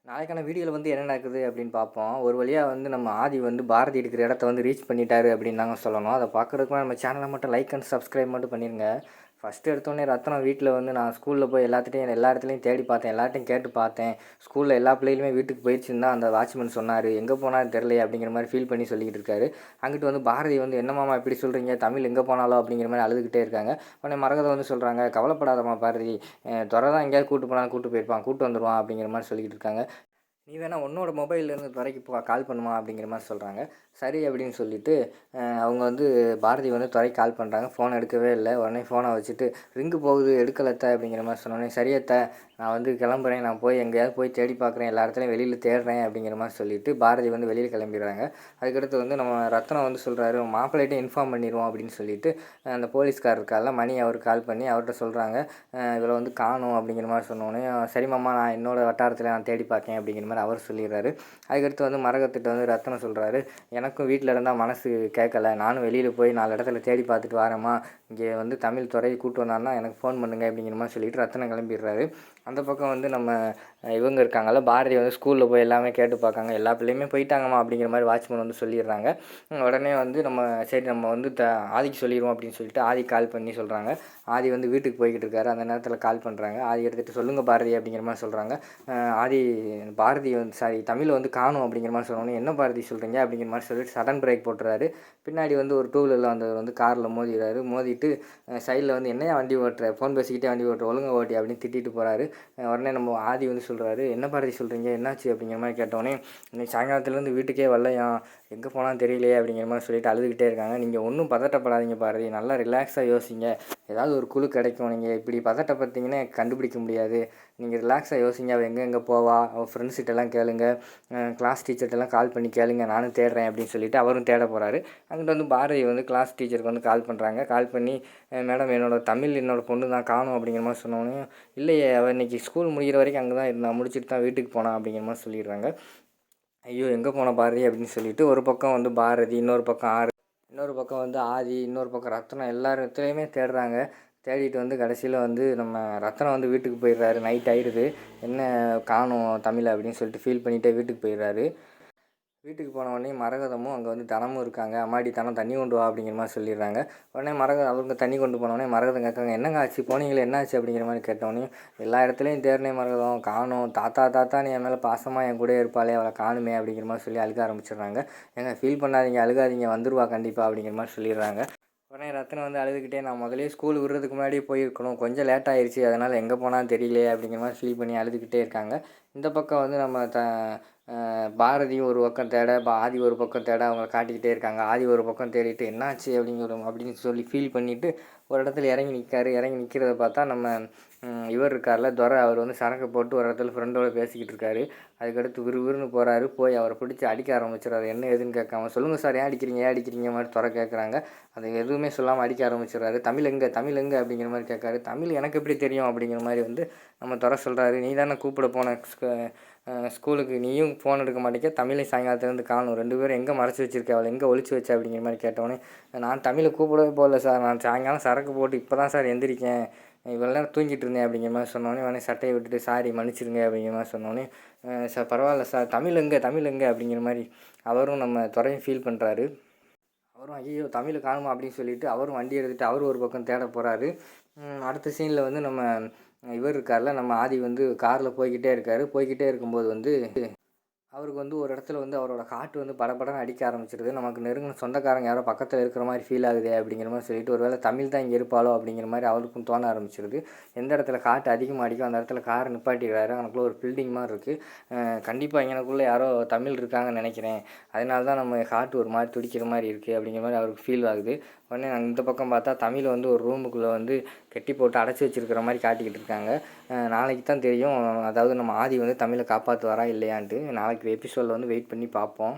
நாளைக்கான வீடியோவில் வந்து என்ன நடக்குது அப்படின்னு பார்ப்போம். ஒரு வழியா வந்து நம்ம ஆதி வந்து பாரதி இருக்கிற இடத்த வந்து ரீச் பண்ணிட்டாரு அப்படின்னு தாங்க சொல்லணும். அத பார்க்குறதுக்கு நம்ம சேனலை மட்டும் லைக் அண்ட் சப்ஸ்கிரைப் மட்டும் பண்ணிருங்க. ஃபஸ்ட்டு எடுத்தோடனே ரத்னம் வீட்டில் வந்து நான் ஸ்கூலில் போய் எல்லா இடத்துலையும் தேடி பார்த்தேன். எல்லார்ட்டையும் கேட்டு பார்த்தேன். ஸ்கூலில் எல்லா பிள்ளைகளுமே வீட்டுக்கு போயிடுச்சுன்னு தான் அந்த வாட்ச்மேன் சொன்னார். எங்கே போனாலும் தெரிலையே அப்படிங்கிற மாதிரி ஃபீல் பண்ணி சொல்லிக்கிட்டு இருக்காரு. அங்கிட்டு வந்து பாரதி வந்து என்னம்மாமா இப்படி சொல்கிறீங்க, தமிழ் எங்கே போனாலும் அப்படிங்கிற மாதிரி அழுதுகிட்டே இருக்காங்க. உடனே மரகதம் வந்து சொல்கிறாங்க, கவலைப்படாதம்மா பாரதி, துரை தான் எங்கேயாவது கூட்டு போனாலும் கூட்டு போயிருப்பான், கூட்டு வந்துடுவான் அப்படிங்கிற மாதிரி சொல்லிக்கிட்டு இருக்காங்க. நீ வேணா உன்னோட மொபைல்லேருந்து துறைக்கு கால் பண்ணுமா அப்படிங்கிற மாதிரி சொல்கிறாங்க. சரி அப்படின்னு சொல்லிவிட்டு அவங்க வந்து பாரதி வந்து துறைக்கு கால் பண்ணுறாங்க. ஃபோன் எடுக்கவே இல்லை. உடனே ஃபோனை வச்சுட்டு ரிங்கு போகுது எடுக்கலத்த அப்படிங்கிற மாதிரி சொன்னோடனே, சரியத்த நான் வந்து கிளம்புறேன், நான் போய் எங்கேயாவது போய் தேடி பார்க்குறேன், எல்லா இடத்துலையும் வெளியில் தேடுறேன் அப்படிங்கிற மாதிரி சொல்லிவிட்டு பாரதி வந்து வெளியில் கிளம்பிடுறாங்க. அதுக்கடுத்து வந்து நம்ம ரத்னம் வந்து சொல்கிறாரு, மாப்பிள்ளைகிட்ட இன்ஃபார்ம் பண்ணிடுவோம் அப்படின்னு சொல்லிட்டு அந்த போலீஸ்கார் இருக்கார்ல மணி, அவருக்கு கால் பண்ணி அவர்கிட்ட சொல்கிறாங்க, இதில் வந்து காணும் அப்படிங்கிற மாதிரி சொன்னோடனே, சரிம்மா நான் என்னோடய வட்டாரத்தில் நான் தேடி பார்க்கேன் அப்படிங்கிற மாதிரி அவர் சொல்லிடுறாரு. அதுக்கடுத்து வந்து மரகத்திட்ட வந்து ரத்னம் சொல்கிறாரு, எனக்கும் வீட்டில் இருந்தால் மனசு கேட்கல, நானும் வெளியில் போய் 4 இடத்துல தேடி பார்த்துட்டு வரேம்மா, இங்கே வந்து தமிழ் துறையை கூப்பிட்டு வந்தாருன்னா எனக்கு ஃபோன் பண்ணுங்க அப்படிங்கிற மாதிரி சொல்லிட்டு ரத்னம் கிளம்பிடுறாரு. அந்த பக்கம் வந்து நம்ம இவங்க இருக்காங்கல்ல பாரதி வந்து ஸ்கூலில் போய் எல்லாமே கேட்டு பார்க்காங்க. எல்லா பிள்ளையுமே போயிட்டாங்கம்மா அப்படிங்கிற மாதிரி வாட்ச்மேன் வந்து சொல்லிடுறாங்க. உடனே வந்து சரி நம்ம வந்து ஆதிக்கு சொல்லிடுவோம் அப்படின்னு சொல்லிட்டு ஆதி கால் பண்ணி சொல்கிறாங்க. ஆதி வந்து வீட்டுக்கு போய்கிட்டு இருக்காரு. அந்த நேரத்தில் கால் பண்ணுறாங்க. ஆதி எடுத்துகிட்டு சொல்லுங்கள் பாரதி அப்படிங்கிற மாதிரி சொல்கிறாங்க. ஆதி பாரதி வந்து தமிழை வந்து காணும் அப்படிங்கிற மாதிரி சொன்னோன்னே, என்ன பாரதி சொல்கிறீங்க அப்படிங்கிற மாதிரி சொல்லிட்டு சடன் பிரேக் போட்டுறாரு. பின்னாடி வந்து ஒரு 2 வீலரில் வந்தவர் வந்து காரில் மோதிடுறாரு. மோதிட்டு சைடில் வந்து என்னையா வண்டி ஓட்டுற, ஃபோன் பேசிக்கிட்டே வண்டி ஓட்டுற, ஒழுங்கா ஓட்டி அப்படின்னு திட்டிட்டு போகிறாரு. உடனே நம்ம ஆதி வந்து சொல்கிறாரு, என்ன பாரதி சொல்கிறீங்க, என்னாச்சு அப்படிங்கிற மாதிரி கேட்டோடனே, இன்னைக்கு சாயங்காலத்துலேருந்து வீட்டுக்கே வரலையாம், எங்கே போனாலும் தெரியலையே அப்படிங்கிற மாதிரி சொல்லிட்டு அழுதுகிட்டே இருக்காங்க. நீங்கள் ஒன்றும் பதட்டப்படாதீங்க பாரதி, நல்லா ரிலாக்ஸாக யோசிங்க, ஏதாவது ஒரு குழு கிடைக்கும். நீங்கள் இப்படி பதட்டப்பட்டீங்கன்னா கண்டுபிடிக்க முடியாது. நீங்கள் ரிலாக்ஸாக யோசிங்க, அவள் எங்கே போவா, அவள் ஃப்ரெண்ட்ஸ்கிட்டலாம் கேளுங்க, கிளாஸ் டீச்சர்கிட்டலாம் கால் பண்ணி கேளுங்க, நானும் தேடுறேன் அப்படின்னு சொல்லிட்டு அவரும் தேட போகிறாரு. அங்கிட்ட வந்து பாரதி வந்து கிளாஸ் டீச்சருக்கு வந்து கால் பண்ணுறாங்க. கால் பண்ணி, மேடம் என்னோடய பொண்ணு தான் காணும் அப்படிங்கிற மாதிரி சொன்னோன்னே, இல்லையே அவள் இன்றைக்கி ஸ்கூல் முடிகிற வரைக்கும் அங்கே தான் இருந்தான், முடிச்சுட்டு தான் வீட்டுக்கு போனான் அப்படிங்கிற மாதிரி சொல்லிடுறாங்க. ஐயோ எங்கே போன பாரதி அப்படின்னு சொல்லிட்டு ஒரு பக்கம் வந்து பாரதி, இன்னொரு பக்கம் வந்து ஆதி, இன்னொரு பக்கம் ரத்னம், எல்லாத்துலேயுமே தேடுறாங்க. தேடிட்டு வந்து கடைசியில் வந்து நம்ம ரத்னம் வந்து வீட்டுக்கு போயிடுறாரு. நைட் ஆகிடுது. என்ன காணும் தமிழை அப்படின்னு சொல்லிட்டு ஃபீல் பண்ணிகிட்டே வீட்டுக்கு போயிடுறாரு. வீட்டுக்கு போனவொடனே மரகதமும் அங்கே வந்து தனமும் இருக்காங்க. அம்மாடி தனம் தண்ணி கொண்டு வா அப்படிங்கிற மாதிரி சொல்லிடுறாங்க. உடனே அவங்க தண்ணி கொண்டு போனோடனே மரகதம் கேட்காங்க, என்னங்க ஆச்சு, போனீங்களே என்னாச்சு அப்படிங்கிற மாதிரி கேட்டோடனே, எல்லா இடத்துலையும் தேடினே மரகதம் காணும், தாத்தான்னு என் மேலே பாசமாக என் கூட இருப்பாளே அவளை காணுமே அப்படிங்கிற மாதிரி சொல்லி அழுக ஆரம்பிச்சிடுறாங்க. ஏங்க ஃபீல் பண்ணாதீங்க, அழுகாதீங்க, வந்துடுவா கண்டிப்பாக அப்படிங்கிற மாதிரி சொல்லிடுறாங்க. உடனே ரத்னம் வந்து அழுதுகிட்டே, நான் முதலே ஸ்கூல் விடுறதுக்கு முன்னாடியே போயிருக்கணும், கொஞ்சம் லேட் ஆயிடுச்சு, அதனால் எங்கே போனாலும் தெரியலையே அப்படிங்கிற மாதிரி ஃபீல் பண்ணி அழுதுகிட்டே இருக்காங்க. இந்த பக்கம் வந்து நம்ம பாரதி ஒரு பக்கம் தேட, ஆதி ஒரு பக்கம் தேட அவங்கள காட்டிக்கிட்டே இருக்காங்க. ஆதி ஒரு பக்கம் தேடிட்டு என்னாச்சு அப்படின்னு சொல்லி ஃபீல் பண்ணிவிட்டு ஒரு இடத்துல இறங்கி நிற்காரு. இறங்கி நிற்கிறத பார்த்தா நம்ம இவர் இருக்கார்ல துரை, அவர் வந்து சரக்கு போட்டு ஒரு இடத்துல ஃப்ரெண்டோடு பேசிக்கிட்டு இருக்காரு. அதுக்கடுத்து விறுவிறுன்னு போகிறாரு. போய் அவரை பிடிச்சி அடிக்க ஆரம்பிச்சிடறாரு. என்ன ஏதுன்னு கேட்காம, சொல்லுங்கள் சார், ஏன் அடிக்கிறீங்க மாதிரி துரை கேட்குறாங்க. அது எதுவுமே சொல்லாமல் அடிக்க ஆரம்பிச்சிடறாரு. தமிழ் எங்கே அப்படிங்கிற மாதிரி கேட்காரு. தமிழ் எனக்கு எப்படி தெரியும் அப்படிங்கிற மாதிரி வந்து நம்ம துரை சொல்கிறாரு. நீ தானே கூப்பிட போன ஸ்கூலுக்கு, நீயும் ஃபோன் எடுக்க மாட்டேங்க, தமிழை சாயங்காலத்துலேருந்து காணும், 2 பேரும் எங்கே மறைச்சி வச்சுருக்க, அவளை எங்கே ஒழிச்சு வச்ச அப்படிங்கிற மாதிரி கேட்டோன்னே, நான் தமிழை கூப்பிடவே போகல சார், நான் சாயங்காலம் சரக்கு போட்டு இப்போ தான் சார் எந்திரிக்கேன், இவ்வளோ நேரம் தூங்கிட்டு இருந்தேன் அப்படிங்கிற மாதிரி சொன்னோன்னே, உடனே சட்டையை விட்டுட்டு சாரி மன்னிச்சிருங்க அப்படிங்கிற மாதிரி சொன்னோன்னே, சார் பரவாயில்ல சார், தமிழ் எங்கே அப்படிங்கிற மாதிரி அவரும் நம்ம துறையும் ஃபீல் பண்ணுறாரு. அவரும் ஐயோ தமிழை காணுமா அப்படின்னு சொல்லிட்டு அவரும் வண்டி எடுத்துகிட்டு அவரும் ஒரு பக்கம் தேட போகிறாரு. அடுத்த சீனில் வந்து நம்ம இவர் இருக்கார்ல, நம்ம ஆதி வந்து காரில் போய்கிட்டே இருக்கும்போது வந்து அவருக்கு வந்து ஒரு இடத்துல வந்து அவரோட ஹார்ட் வந்து படபடன்னு அடிக்க ஆரம்பிச்சிருது. நமக்கு நெருங்கின சொந்தக்காரங்க யாரோ பக்கத்தில் இருக்கிற மாதிரி ஃபீல் ஆகுது அப்படிங்கிற மாதிரி சொல்லிட்டு, ஒரு வேளை தமிழ் தான் இங்கே இருப்பாளோ அப்படிங்கிற மாதிரி அவருக்கும் தோண ஆரம்பிச்சிருது. எந்த இடத்துல ஹார்ட் அதிகமாக அடிக்கும் அந்த இடத்துல காரை நிப்பாட்டிடுறாரு. அவனுக்குள்ள ஒரு பில்டிங் மாதிரி இருக்குது. கண்டிப்பாக எனக்குள்ளே யாரோ தமிழ் இருக்காங்கன்னு நினைக்கிறேன், அதனால தான் நம்ம ஹார்ட் ஒரு மாதிரி துடிக்கிற மாதிரி இருக்குது அப்படிங்கிற மாதிரி அவருக்கு ஃபீல் ஆகுது. உடனே நாங்கள் இந்த பக்கம் பார்த்தா தமிழை வந்து ஒரு ரூமுக்குள்ளே வந்து கெட்டி போட்டு அடைச்சி வச்சுருக்கிற மாதிரி காட்டிக்கிட்டு இருக்காங்க. நாளைக்கு தான் தெரியும், அதாவது நம்ம ஆதி வந்து தமிழை காப்பாற்றுவாரா இல்லையான்ட்டு. நாளைக்கு எபிசோடில் வந்து வெயிட் பண்ணி பார்ப்போம்.